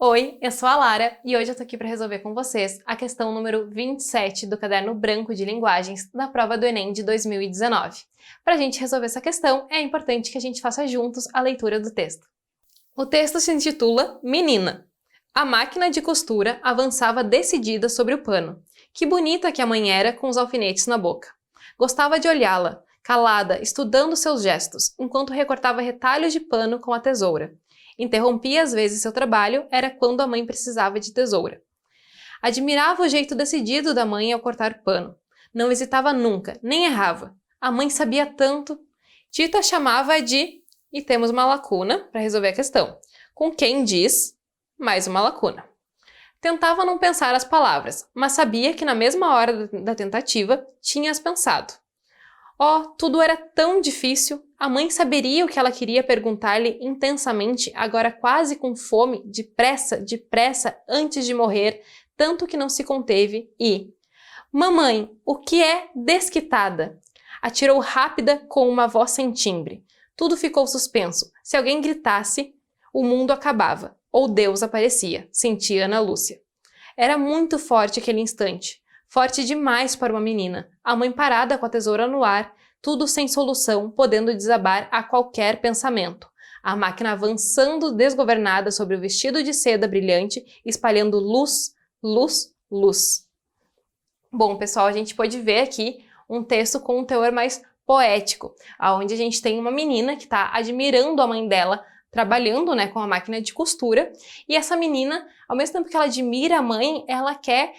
Oi, eu sou a Lara e hoje eu tô aqui para resolver com vocês a questão número 27 do caderno branco de linguagens da prova do Enem de 2019. Para a gente resolver essa questão, é importante que a gente faça juntos a leitura do texto. O texto se intitula Menina. A máquina de costura avançava decidida sobre o pano. Que bonita que a mãe era com os alfinetes na boca. Gostava de olhá-la, calada, estudando seus gestos, enquanto recortava retalhos de pano com a tesoura. Interrompia às vezes seu trabalho, era quando a mãe precisava de tesoura. Admirava o jeito decidido da mãe ao cortar pano. Não hesitava nunca, nem errava. A mãe sabia tanto. Tita chamava-a de... E temos uma lacuna para resolver a questão. Com quem diz, mais uma lacuna. Tentava não pensar as palavras, mas sabia que na mesma hora da tentativa, tinha-as pensado. Oh, tudo era tão difícil. A mãe saberia o que ela queria perguntar-lhe intensamente, agora quase com fome, depressa, antes de morrer, tanto que não se conteve e... Mamãe, o que é desquitada? Atirou rápida com uma voz sem timbre. Tudo ficou suspenso. Se alguém gritasse, o mundo acabava, ou Deus aparecia, sentia Ana Lúcia. Era muito forte aquele instante. Forte demais para uma menina, a mãe parada com a tesoura no ar, tudo sem solução, podendo desabar a qualquer pensamento. A máquina avançando desgovernada sobre o vestido de seda brilhante, espalhando luz, luz, luz. Bom, pessoal, a gente pode ver aqui um texto com um teor mais poético, onde a gente tem uma menina que está admirando a mãe dela, trabalhando, com a máquina de costura, e essa menina, ao mesmo tempo que ela admira a mãe, ela quer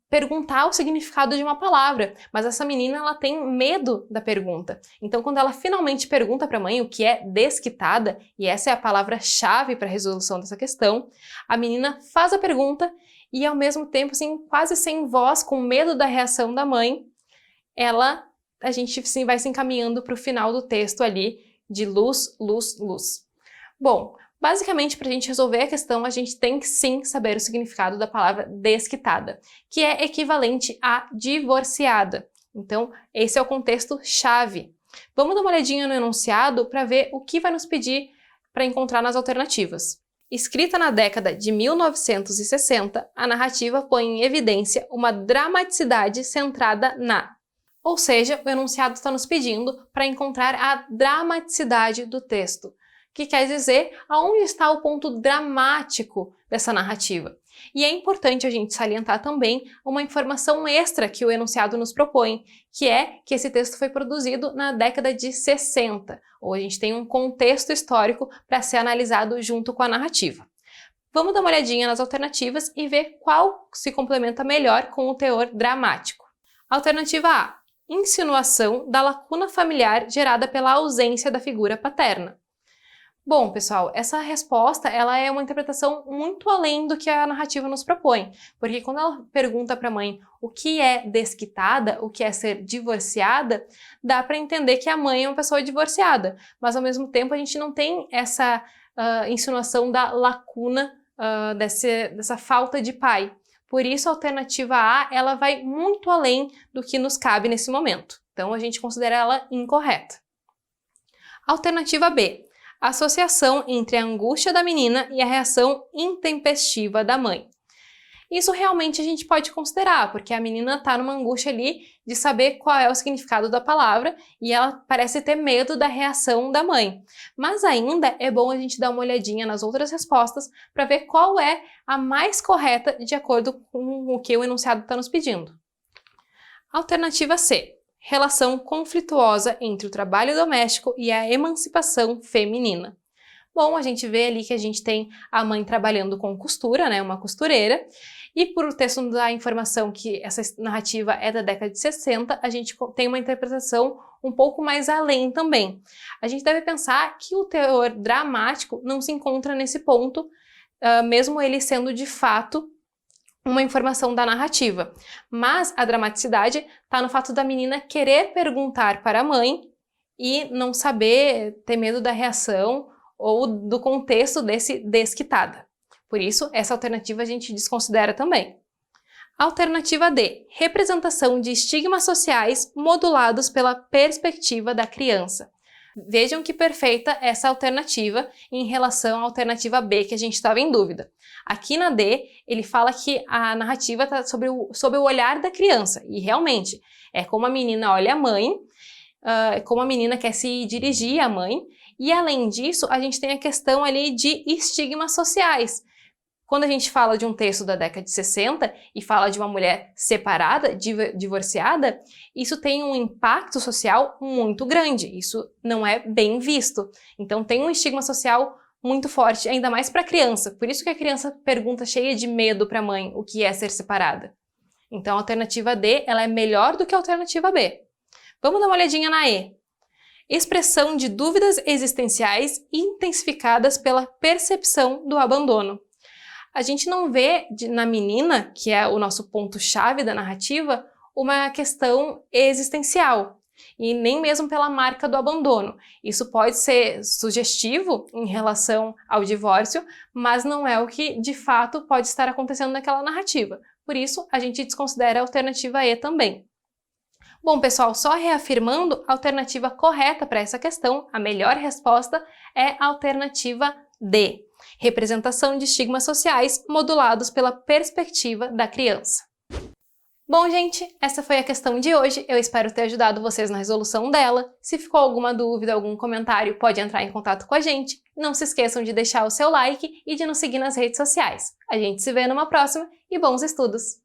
perguntar o significado de uma palavra, mas essa menina ela tem medo da pergunta. Então, quando ela finalmente pergunta para a mãe o que é desquitada, e essa é a palavra-chave para a resolução dessa questão, a menina faz a pergunta e, ao mesmo tempo, assim, quase sem voz, com medo da reação da mãe, a gente sim, vai se encaminhando para o final do texto ali de luz, luz, luz. Bom, basicamente, para a gente resolver a questão, a gente tem que sim saber o significado da palavra desquitada, que é equivalente a divorciada. Então, esse é o contexto-chave. Vamos dar uma olhadinha no enunciado para ver o que vai nos pedir para encontrar nas alternativas. Escrita na década de 1960, a narrativa põe em evidência uma dramaticidade centrada na... Ou seja, o enunciado está nos pedindo para encontrar a dramaticidade do texto, que quer dizer aonde está o ponto dramático dessa narrativa. E é importante a gente salientar também uma informação extra que o enunciado nos propõe, que é que esse texto foi produzido na década de 60, ou a gente tem um contexto histórico para ser analisado junto com a narrativa. Vamos dar uma olhadinha nas alternativas e ver qual se complementa melhor com o teor dramático. Alternativa A: insinuação da lacuna familiar gerada pela ausência da figura paterna. Bom, pessoal, essa resposta ela é uma interpretação muito além do que a narrativa nos propõe, porque quando ela pergunta para a mãe o que é desquitada, o que é ser divorciada, dá para entender que a mãe é uma pessoa divorciada, mas ao mesmo tempo a gente não tem essa insinuação da lacuna, dessa falta de pai. Por isso a alternativa A ela vai muito além do que nos cabe nesse momento, então a gente considera ela incorreta. Alternativa B: associação entre a angústia da menina e a reação intempestiva da mãe. Isso realmente a gente pode considerar, porque a menina está numa angústia ali de saber qual é o significado da palavra e ela parece ter medo da reação da mãe. Mas ainda é bom a gente dar uma olhadinha nas outras respostas para ver qual é a mais correta de acordo com o que o enunciado está nos pedindo. Alternativa C: relação conflituosa entre o trabalho doméstico e a emancipação feminina. Bom, a gente vê ali que a gente tem a mãe trabalhando com costura, uma costureira, e por o texto da informação que essa narrativa é da década de 60, a gente tem uma interpretação um pouco mais além também. A gente deve pensar que o teor dramático não se encontra nesse ponto, mesmo ele sendo de fato uma informação da narrativa, mas a dramaticidade está no fato da menina querer perguntar para a mãe e não saber, ter medo da reação ou do contexto desse desquitada. Por isso, essa alternativa a gente desconsidera também. Alternativa D: representação de estigmas sociais modulados pela perspectiva da criança. Vejam que perfeita essa alternativa em relação à alternativa B que a gente estava em dúvida. Aqui na D, ele fala que a narrativa está sob o olhar da criança, e realmente, é como a menina olha a mãe, como a menina quer se dirigir à mãe, e além disso, a gente tem a questão ali de estigmas sociais. Quando a gente fala de um texto da década de 60 e fala de uma mulher separada, divorciada, isso tem um impacto social muito grande, isso não é bem visto. Então tem um estigma social muito forte, ainda mais para a criança. Por isso que a criança pergunta cheia de medo para a mãe o que é ser separada. Então a alternativa D ela é melhor do que a alternativa B. Vamos dar uma olhadinha na E. Expressão de dúvidas existenciais intensificadas pela percepção do abandono. A gente não vê na menina, que é o nosso ponto-chave da narrativa, uma questão existencial, e nem mesmo pela marca do abandono. Isso pode ser sugestivo em relação ao divórcio, mas não é o que de fato pode estar acontecendo naquela narrativa. Por isso, a gente desconsidera a alternativa E também. Bom, pessoal, só reafirmando, a alternativa correta para essa questão, a melhor resposta é a alternativa D. Representação de estigmas sociais modulados pela perspectiva da criança. Bom, gente, essa foi a questão de hoje. Eu espero ter ajudado vocês na resolução dela. Se ficou alguma dúvida, algum comentário, pode entrar em contato com a gente. Não se esqueçam de deixar o seu like e de nos seguir nas redes sociais. A gente se vê numa próxima e bons estudos!